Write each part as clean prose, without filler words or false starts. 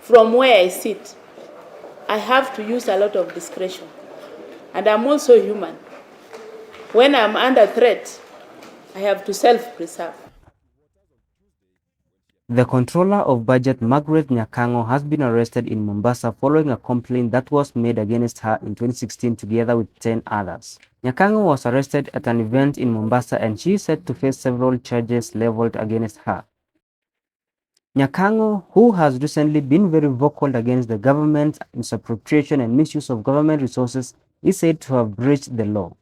from where I sit, I have to use a lot of discretion. And I'm also human. When I'm under threat, I have to self-preserve. The controller of budget, Margaret Nyakang'o, has been arrested in Mombasa following a complaint that was made against her in 2016 together with 10 others. Nyakang'o was arrested at an event in Mombasa and she is set to face several charges leveled against her. Nyakang'o, who has recently been very vocal against the government's misappropriation and misuse of government resources, is said to have breached the law.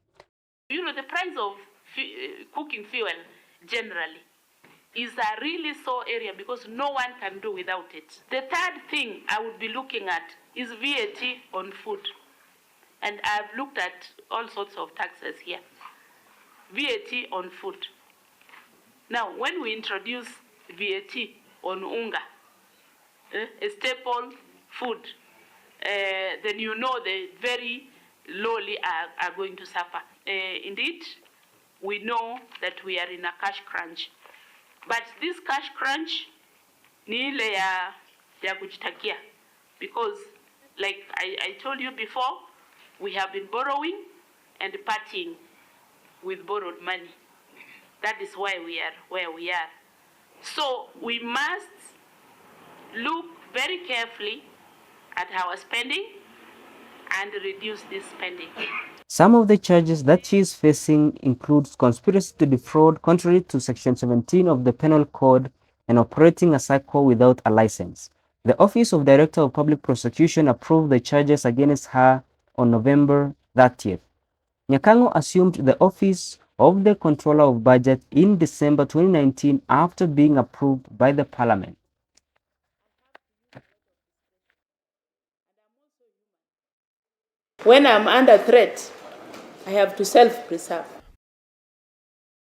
You know, the price of cooking fuel generally is a really sore area because no one can do without it. The third thing I would be looking at is VAT on food. And I've looked at all sorts of taxes here. VAT on food. Now, when we introduce VAT on unga, a staple food, then you know the very lowly are going to suffer. Indeed, we know that we are in a cash crunch. But this cash crunch ni ile ya kujitakia, because like I told you before, we have been borrowing and partying with borrowed money. That is why we are where we are. So we must look very carefully at our spending and reduce this spending. Some of the charges that she is facing include conspiracy to defraud contrary to Section 17 of the Penal Code and operating a cycle without a license. The Office of Director of Public Prosecution approved the charges against her on November 30th. Nyakang'o assumed the office of the Controller of Budget in December 2019 after being approved by the Parliament. When I'm under threat, I have to self-preserve.